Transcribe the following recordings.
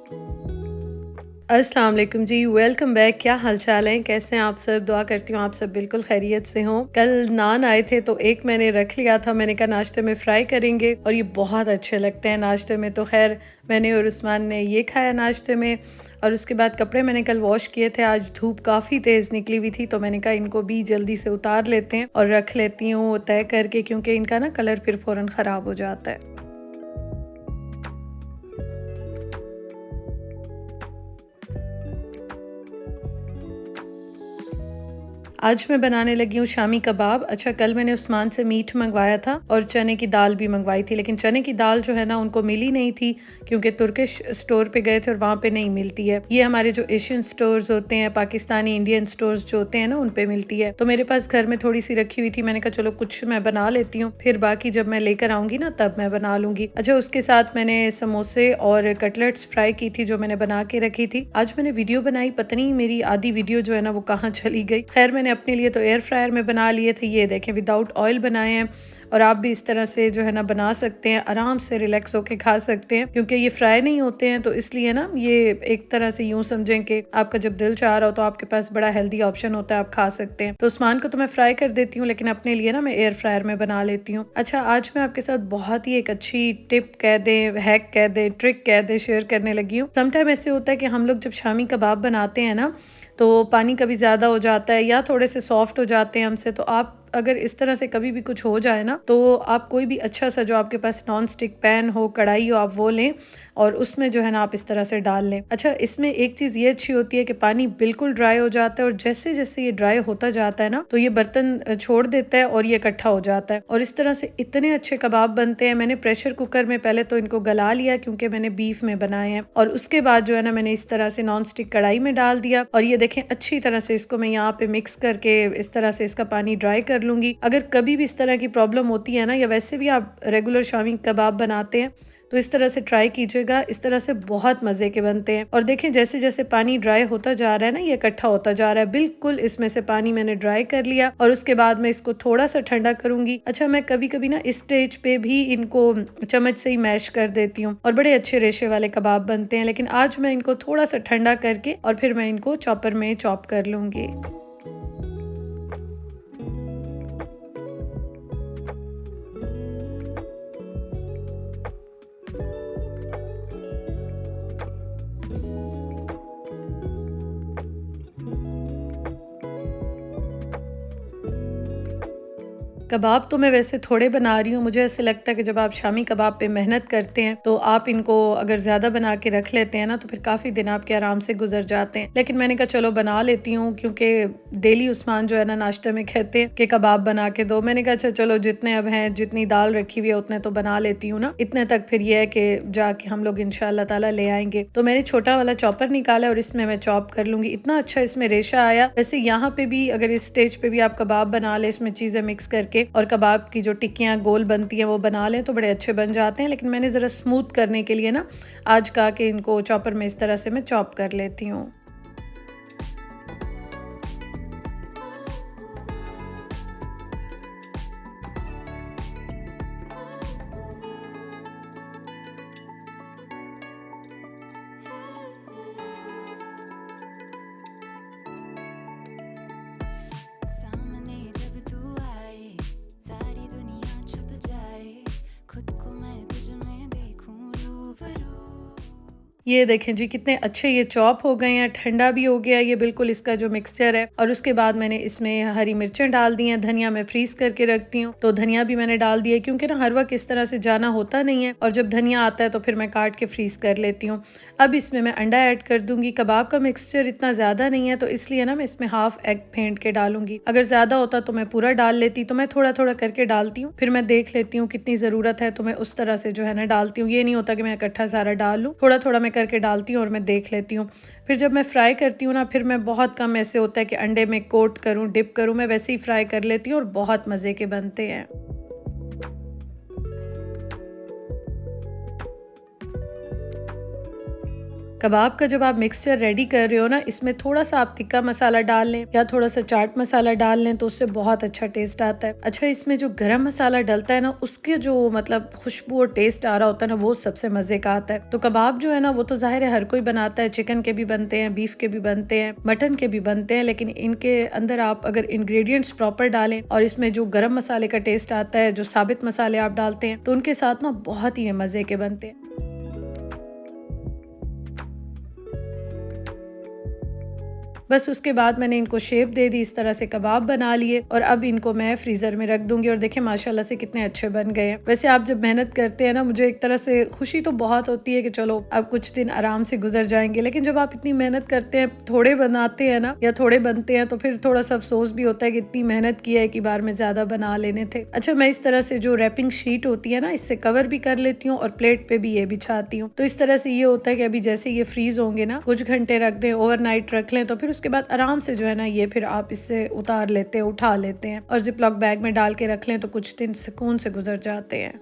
अस्सलाम वालेकुम जी, welcome back. क्या हाल-चाल है? कैसे हैं आप सब? दुआ करती हूँ आप सब बिल्कुल खैरियत से हों। कल नान आए थे तो एक मैंने रख लिया था, मैंने कहा नाश्ते में फ्राई करेंगे और ये बहुत अच्छे लगते हैं नाश्ते में। तो ख़ैर मैंने और उस्मान ने ये खाया नाश्ते में और उसके बाद कपड़े मैंने कल वॉश किए थे। आज धूप काफ़ी तेज़ निकली हुई थी तो मैंने कहा इनको भी जल्दी से उतार लेते हैं और रख लेती हूँ तय करके, क्योंकि इनका ना कलर फिर फ़ौरन ख़राब हो जाता है। आज मैं बनाने लगी हूँ शामी कबाब। अच्छा, कल मैंने उस्मान से मीट मँगवाया था और चने की दाल भी मँगवाई थी, लेकिन चने की दाल जो है ना उनको मिली नहीं थी क्योंकि तुर्किश स्टोर पे गए थे और वहाँ पे नहीं मिलती है। ये हमारे जो एशियन स्टोर्स होते हैं, पाकिस्तानी इंडियन स्टोर्स जो होते हैं ना, उन पे मिलती है। तो मेरे पास घर में थोड़ी-सी रखी हुई थी, मैंने कहा चलो कुछ मैं बना लेती हूँ, फिर बाकी जब मैं लेकर आऊँगी ना तब मैं बना लूँगी। अच्छा, उसके साथ मैंने समोसे और कटलेट्स फ्राई की थी जो मैंने बना के रखी थी। आज मैंने वीडियो बनाई, पता नहीं मेरी आधी वीडियो जो है ना वो कहाँ चली गई। ख़ैर मैंने अपने लिए तो एयर फ्रायर में बना लिए थे। ये देखें, विदाउट ऑयल बनाए हैं और आप भी इस तरह से जो है ना बना सकते हैं, आराम से रिलैक्स होके खा सकते हैं क्योंकि ये फ्राई नहीं होते हैं। तो इसलिए ना ये एक तरह से यूँ समझें कि आपका जब दिल चाह रहा हो तो आपके पास बड़ा हेल्दी ऑप्शन होता है, आप खा सकते हैं। तो उस्मान को तो मैं फ्राई कर देती हूँ, लेकिन अपने लिए ना मैं एयर फ्रायर में बना लेती हूँ। अच्छा, आज मैं आपके साथ बहुत ही एक अच्छी टिप कह दें, हैक कह दें, ट्रिक कह दें, शेयर करने लगी हूँ। समटाइम ऐसे होता है कि हम लोग जब शामी कबाब बनाते हैं ना, तो पानी कभी ज़्यादा हो जाता है या थोड़े से सॉफ्ट हो जाते हैं हमसे। तो आप अगर इस तरह से कभी भी कुछ हो जाए ना, तो आप कोई भी अच्छा सा जो आपके पास नॉन स्टिक पैन हो, कढ़ाई हो, आप वो लें और उसमें जो है ना आप इस तरह से डाल लें। अच्छा, इसमें एक चीज़ ये अच्छी होती है कि पानी बिल्कुल ड्राई हो जाता है और जैसे-जैसे ये ड्राई होता जाता है ना, तो ये बर्तन छोड़ देता है और ये इकट्ठा हो जाता है और इस तरह से इतने अच्छे कबाब बनते हैं। मैंने प्रेशर कुकर में पहले तो इनको गला लिया क्योंकि मैंने बीफ में बनाए हैं और उसके बाद जो है ना मैंने इस तरह से नॉन स्टिक कढ़ाई में डाल दिया और ये देखें अच्छी तरह से इसको मैं यहाँ पे मिक्स करके इस तरह से इसका पानी ड्राई कर लूँगी। अगर कभी भी इस तरह की प्रॉब्लम होती है ना, या वैसे भी आप रेगुलर शामी कबाब बनाते हैं, तो इस तरह से ट्राई कीजिएगा। इस तरह से बहुत मज़े के बनते हैं और देखें जैसे-जैसे पानी ड्राई होता जा रहा है ना, ये इकट्ठा होता जा रहा है। बिल्कुल इसमें से पानी मैंने ड्राई कर लिया और उसके बाद मैं इसको थोड़ा-सा ठंडा करूँगी। अच्छा, मैं कभी-कभी ना इस स्टेज पे भी इनको चम्मच से ही मैश कर देती हूँ और बड़े अच्छे रेशे वाले कबाब बनते हैं, लेकिन आज मैं इनको थोड़ा-सा ठंडा करके और फिर मैं इनको चॉपर में चॉप कर लूँगी। कबाब तो मैं वैसे थोड़े बना रही हूँ। मुझे ऐसे लगता है कि जब आप शामी कबाब पे मेहनत करते हैं तो आप इनको अगर ज़्यादा बना के रख लेते हैं ना, तो फिर काफ़ी दिन आपके आराम से गुजर जाते हैं। लेकिन मैंने कहा चलो बना लेती हूँ क्योंकि डेली उस्मान जो है ना नाश्ते में कहते हैं कि कबाब बना के दो। मैंने कहा अच्छा चलो, जितने अब हैं, जितनी दाल रखी हुई है उतने तो बना लेती हूँ ना। इतने तक फिर ये है कि जाके हम लोग इंशाअल्लाह ताला ले आएँगे। तो मैंने छोटा वाला चॉपर निकाला और इसमें मैं चॉप कर लूँगी। इतना अच्छा इसमें रेशा आया। वैसे यहाँ पे भी अगर इस स्टेज पे भी आप कबाब बना लें इसमें चीज़ें मिक्स करके और कबाब की जो टिक्कियाँ गोल बनती हैं वो बना लें तो बड़े अच्छे बन जाते हैं। लेकिन मैंने ज़रा स्मूथ करने के लिए ना आज कहा कि इनको चॉपर में इस तरह से मैं चॉप कर लेती हूँ। सामने जब तू आए सारी दुनिया छुप जाए खुद को मैं तुझ में देखूं रूबरू। ये देखें जी कितने अच्छे ये चॉप हो गए हैं, ठंडा भी हो गया ये बिल्कुल इसका जो मिक्सचर है। और उसके बाद मैंने इसमें हरी मिर्चें डाल दी हैं, धनिया मैं फ्रीज करके रखती हूँ तो धनिया भी मैंने डाल दिया क्योंकि ना हर वक्त इस तरह से जाना होता नहीं है और जब धनिया आता है तो फिर मैं काट के फ्रीज कर लेती हूँ। अब इसमें मैं अंडा ऐड कर दूंगी। कबाब का मिक्सचर इतना ज़्यादा नहीं है तो इसलिए ना मैं इसमें हाफ एग फेंट के डालूंगी। अगर ज़्यादा होता तो मैं पूरा डाल लेती, तो मैं थोड़ा थोड़ा करके डालती हूँ, फिर मैं देख लेती हूँ कितनी ज़रूरत है तो मैं उस तरह से जो है ना डालती हूँ। ये नहीं होता कि मैं इकट्ठा सारा डाल लूँ, थोड़ा थोड़ा मैं करके डालती हूँ और मैं देख लेती हूँ। फिर जब मैं फ्राई करती हूँ ना, फिर मैं बहुत कम ऐसे होता है कि अंडे में कोट करूँ, डिप करूँ, मैं वैसे ही फ्राई कर लेती हूँ और बहुत मज़े के बनते हैं। कबाब का जब आप मिक्सचर रेडी कर रहे हो ना, इसमें थोड़ा-सा आप तिक्का मसाला डाल लें या थोड़ा-सा चाट मसाला डाल लें तो उससे बहुत अच्छा टेस्ट आता है। अच्छा, इसमें जो गरम मसाला डलता है ना, उसके जो मतलब खुशबू और टेस्ट आ रहा होता है ना, वो सबसे मज़े का आता है। तो कबाब जो है ना, वो तो ज़ाहिर है हर कोई बनाता है, चिकन के भी बनते हैं, बीफ के भी बनते हैं, मटन के भी बनते हैं, लेकिन इनके अंदर आप अगर इंग्रेडिएंट्स प्रॉपर डालें और इसमें जो गरम मसाले का टेस्ट आता है, जो साबित मसाले आप डालते हैं, तो उनके साथ ना बहुत ही मज़े के बनते हैं। बस उसके बाद मैंने इनको शेप दे दी, इस तरह से कबाब बना लिए और अब इनको मैं फ्रीज़र में रख दूंगी। और देखें माशाल्लाह से कितने अच्छे बन गए हैं। वैसे आप जब मेहनत करते हैं ना, मुझे एक तरह से खुशी तो बहुत होती है कि चलो अब कुछ दिन आराम से गुजर जाएंगे, लेकिन जब आप इतनी मेहनत करते हैं, थोड़े बनाते हैं ना या थोड़े बनते हैं, तो फिर थोड़ा सा अफसोस भी होता है कि इतनी मेहनत की है कि बार में ज़्यादा बना लेने थे। अच्छा, मैं इस तरह से जो रैपिंग शीट होती है ना, इससे कवर भी कर लेती हूँ और प्लेट पे भी ये बिछाती हूँ। तो इस तरह से ये होता है कि अभी जैसे ये फ्रीज होंगे ना, कुछ घंटे रख दें, ओवरनाइट रख लें, तो फिर उसके बाद आराम से जो है ना, ये फिर आप इससे उतार लेते हैं, उठा लेते हैं और जिप लॉक बैग में डाल के रख लें तो कुछ दिन सुकून से गुजर जाते हैं।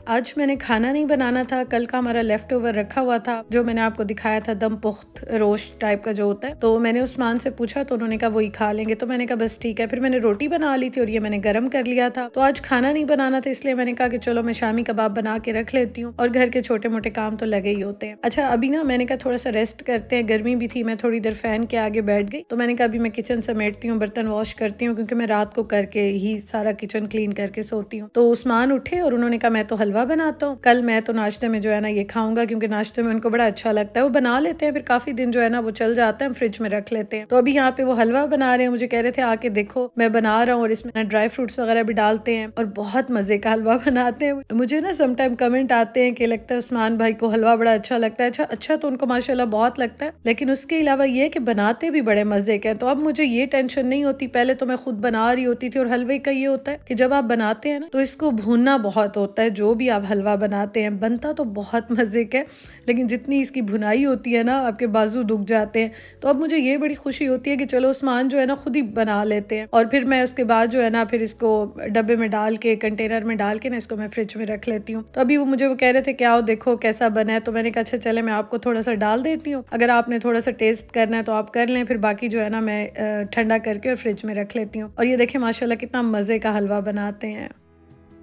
आज मैंने खाना नहीं बनाना था, कल का हमारा लेफ्ट ओवर रखा हुआ था, जो मैंने आपको दिखाया था, दम पुख्त रोस्ट टाइप का जो होता है। तो मैंने उस्मान से पूछा तो उन्होंने कहा वही खा लेंगे, तो मैंने कहा बस ठीक है। फिर मैंने रोटी बना ली थी और ये मैंने गर्म कर लिया था। तो आज खाना नहीं बनाना था, इसलिए मैंने कहा कि चलो मैं शामी कबाब बना के रख लेती हूँ, और घर के छोटे मोटे काम तो लगे ही होते हैं। अच्छा, अभी ना मैंने कहा थोड़ा सा रेस्ट करते हैं, गर्मी भी थी, मैं थोड़ी देर फैन के आगे बैठ गई। तो मैंने कहा अभी मैं किचन समेटती हूँ, बर्तन वॉश करती हूँ, क्योंकि मैं रात को करके ही सारा किचन क्लीन करके सोती हूँ। तो उस्मान उठे और उन्होंने कहा मैं तो हलवा बनाता हूँ, कल मैं तो नाश्ते में जो है ना ये खाऊंगा, क्योंकि नाश्ते में उनको बड़ा अच्छा लगता है। वो बना लेते हैं, फिर काफी दिन जो है ना वो चल जाता है, हम फ्रिज में रख लेते हैं। तो अभी यहाँ पे वो हलवा बना रहे हैं, मुझे कह रहे थे आके देखो मैं बना रहा हूँ, और इसमें ड्राई फ्रूट्स वगैरह भी डालते हैं और बहुत मजे का हलवा बनाते हैं। मुझे ना समटाइम कमेंट आते हैं कि लगता है उस्मान भाई को हलवा बड़ा अच्छा लगता है। अच्छा तो उनको माशाल्लाह बहुत लगता है, लेकिन उसके अलावा ये कि बनाते भी बड़े मजे के हैं। तो अब मुझे ये टेंशन नहीं होती, पहले तो मैं खुद बना रही होती थी। और हलवे का ये होता है कि जब आप बनाते हैं ना, तो इसको भूनना बहुत होता है। जो भी आप हलवा बनाते हैं, बनता तो बहुत मजे का, लेकिन जितनी इसकी भुनाई होती है ना, आपके बाजू दुख जाते हैं। तो अब मुझे ये बड़ी खुशी होती है कि चलो उस्मान जो है ना खुद ही बना लेते हैं, और फिर मैं उसके बाद जो है ना फिर इसको डब्बे में डाल के, कंटेनर में डाल के ना, इसको मैं फ्रिज में रख लेती हूँ। तो अभी वो मुझे वो कह रहे थे कि आओ देखो कैसा बना है, तो मैंने कहा अच्छा चले मैं आपको थोड़ा सा डाल देती हूँ, अगर आपने थोड़ा सा टेस्ट करना है तो आप कर लें, फिर बाकी जो है ना मैं ठंडा करके और फ्रिज में रख लेती हूँ। और ये देखें माशाल्लाह कितना मजे का हलवा बनाते हैं।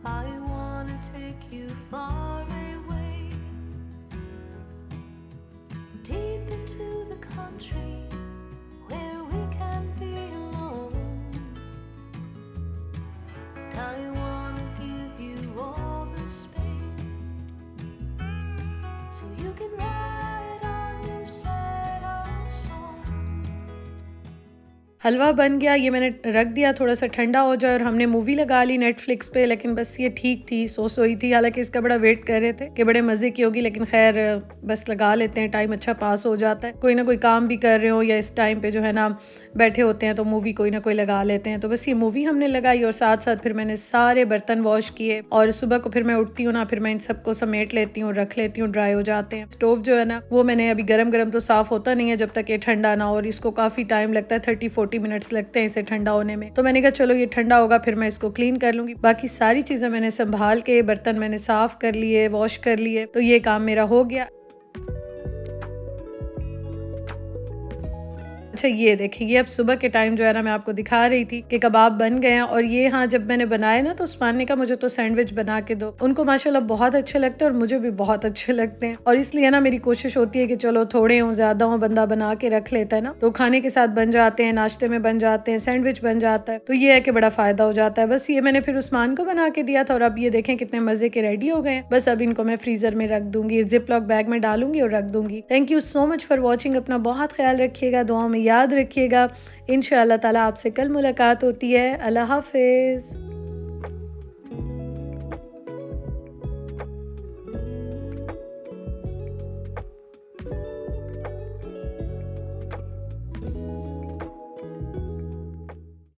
I wanna take you far away, deep into the country where we can be alone. I wanna give you all the space so you can ride on your sad old song. हलवा बन गया, ये मैंने रख दिया थोड़ा सा ठंडा हो जाए, और हमने मूवी लगा ली नेटफ्लिक्स पे। लेकिन बस ये ठीक थी, सो सोई थी, हालांकि इसका बड़ा वेट कर रहे थे कि बड़े मजे की होगी, लेकिन खैर बस लगा लेते हैं, टाइम अच्छा पास हो जाता है। कोई ना कोई काम भी कर रहे हो या इस टाइम पे जो है ना बैठे होते हैं, तो मूवी कोई ना कोई लगा लेते हैं। तो बस ये मूवी हमने लगाई, और साथ साथ फिर मैंने सारे बर्तन वॉश किए, और सुबह को फिर मैं उठती हूँ ना, फिर मैं इन सबको समेट लेती हूँ, रख लेती हूँ, ड्राई हो जाते हैं। स्टोव जो है ना वो मैंने अभी गरम गरम तो साफ होता नहीं है जब तक ये ठंडा ना हो, और इसको काफी टाइम लगता है, 30-40 मिनट्स लगते हैं इसे ठंडा होने में। तो मैंने कहा चलो ये ठंडा होगा फिर मैं इसको क्लीन कर लूंगी। बाकी सारी चीजें मैंने संभाल के, बर्तन मैंने साफ कर लिए, वॉश कर लिए, तो ये काम मेरा हो गया। अच्छा, ये देखें, ये अब सुबह के टाइम जो है ना मैं आपको दिखा रही थी कि कबाब बन गए हैं। और ये हाँ, जब मैंने बनाए ना तो उस्मान ने कहा मुझे तो सैंडविच बना के दो। उनको माशाल्लाह बहुत अच्छे लगते हैं और मुझे भी बहुत अच्छे लगते हैं, और इसलिए ना मेरी कोशिश होती है कि चलो थोड़े हो ज्यादा हो, बंदा बना के रख लेता है ना, तो खाने के साथ बन जाते हैं, नाश्ते में बन जाते हैं, सैंडविच बन जाता है, तो ये है कि बड़ा फायदा हो जाता है। बस ये मैंने फिर उस्मान को बना के दिया था, और अब ये देखें कितने मजे के रेडी हो गए हैं। बस अब इनको मैं फ्रीजर में रख दूंगी, जिप लॉक बैग में डालूंगी और रख दूंगी। Thank you so much for watching. अपना बहुत ख्याल रखिएगा, दुआओं में याद रखिएगा। इंशाअल्लाह ताला आपसे कल मुलाकात होती है। अल्लाह हाफिज।